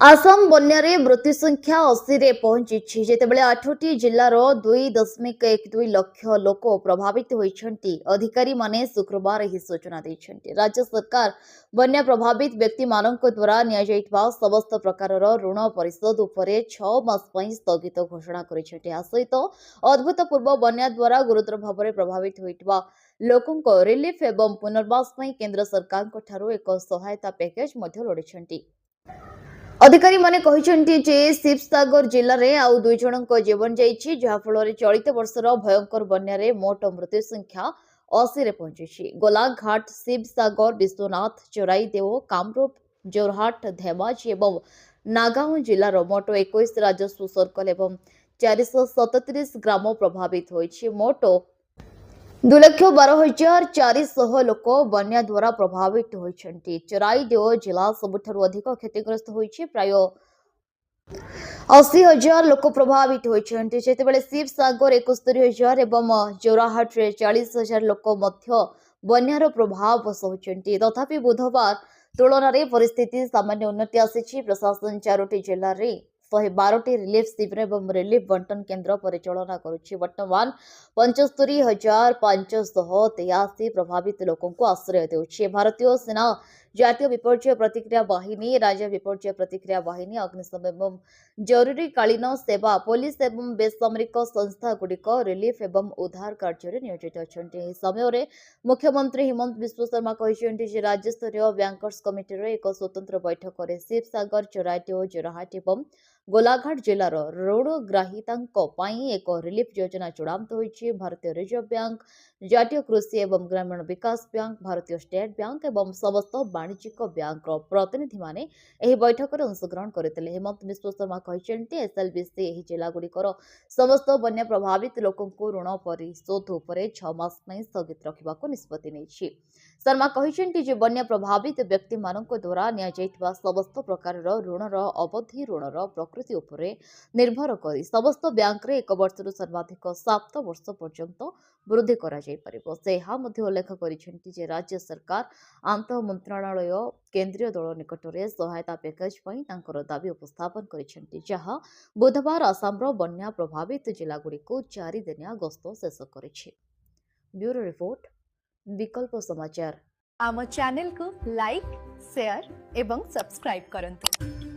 आसाम बन्यारे मृत्यु संख्या 80 रे पहुंची जेतेबेले 8टी जिल्लार 2.12 लक्ष लोक प्रभावित होइछंती। अधिकारी माने शुक्रवार ही सूचना दैछंती। राज्य सरकार बन्या प्रभावित व्यक्ति मानक द्वारा निया जाइतबा समस्त प्रकारर ऋण परिशोध उपरे 6 मास पई स्थगित घोषणा करिछंती। आ सहित अद्भुतपूर्व बन्या द्वारा गुरुतर भाव प्रभावित होइतबा लोकंको रिलीफ एवं पुनर्वास पई केंद्र सरकारक ठारू एक सहायता पैकेज मध्ये लोडिछंती। अधिकारी माने कहिसेंती जे शिवसागर जिल्ला रे आउ दुई जनक जीवन जाइछि जहा फल चलित वर्षर भयंकर बन्या रे मोट मृत्यु संख्या 80 रे पहुंची। गोलाघाट शिवसागर विश्वनाथ चोराईदेव कामरूप जोरहाट धेमाजी एवं नागांव जिल्लार मोट 21 राजस्व सर्कल एवं 437 ग्राम प्रभावित होइछि। मोट 2,12,400 लोक बन्या द्वारा प्रभावित होइछंती। चोराईदेव जिला सबुठारु अधिक क्षतिग्रस्त होइछि। प्राय 80,000 लोक प्रभावित होइछंती जेतेबेले शिवसागर 71,000 एवं जोराहाट रे 40,000 लोक मध्य बन्यार प्रभाव सहुचंती। तथापि बुधवार तुलन रे परिस्थिति सामान्य उन्नति आसीछि। प्रशासन 4टी जिल्ला रे 112टी रिलीफ शिविर एवं रिलीफ बंटन केन्द्र परिचालना करुछि। वर्तमान 75,583 प्रभावित लोकों को आश्रय देउछि। भारतीय सेना, जातीय विपर्यय प्रतिक्रिया बाहिनी, राज्य विपर्यय प्रतिक्रिया बाहिनी, अग्निशम एवं जरूरीकालीन सेवा, पुलिस एवं बेसामरिक संस्था गुड़िक रिलीफ एवं उद्धार कार्य नियोजित अछंती। एही समय रे मुख्यमंत्री हिमंत बिश्व शर्मा कहिसेंती जे राज्य स्तरीय बैंकर्स कमिटी रे एक स्वतंत्र बैठक रे शिवसागर, चोराईदेव, जोरहाट एवं गोलाघाट जिलार ऋणग्राहितांको पई एक रिलीफ योजना चूड़ांत होइछि। भारतीय रिजर्व बैंक, जातीय कृषि एवं ग्रामीण विकास बैंक, भारतीय स्टेट बैंक एवं समस्त वाणिज्यिक बैंक प्रतिनिधि माने एही बैठक रे अंशग्रहण करथिले। हेमंत बिश्व शर्मा कहिसेंती एसएलबीसी एही जिला गुड़िकर समस्त बन्या प्रभावित लोकंको ऋण परिशोध उपरे 6 मास पई स्थगित रखिबाको निष्पत्ति नेछि। शर्मा कहिसेंती जे बन्या प्रभावित व्यक्ति मानक द्वारा निया जाइतबा समस्त प्रकारर ऋणर अवधि ऋणर प्रकृति उपरे निर्भर करी समस्त बैंक रे 1 वर्षरु सर्वाधिक 7 वर्ष पर्यंत वृद्धि करा जाय परिबो। से हा मध्ये उल्लेख करिसेंती जे राज्य सरकार आंतः मंत्रालय केंद्रीय दल निकटरे सहायता पैकेज पई तांकर दाबी उपस्थापन करिसेंती जहा बुधवार आसाम रो बन्या प्रभावित जिला गुडी को 4 दिनिया गस्त शेष करिछि। ब्यूरो रिपोर्ट विकल्प समाचार। आम चैनल को लाइक, शेयर एवं सब्सक्राइब करंतु।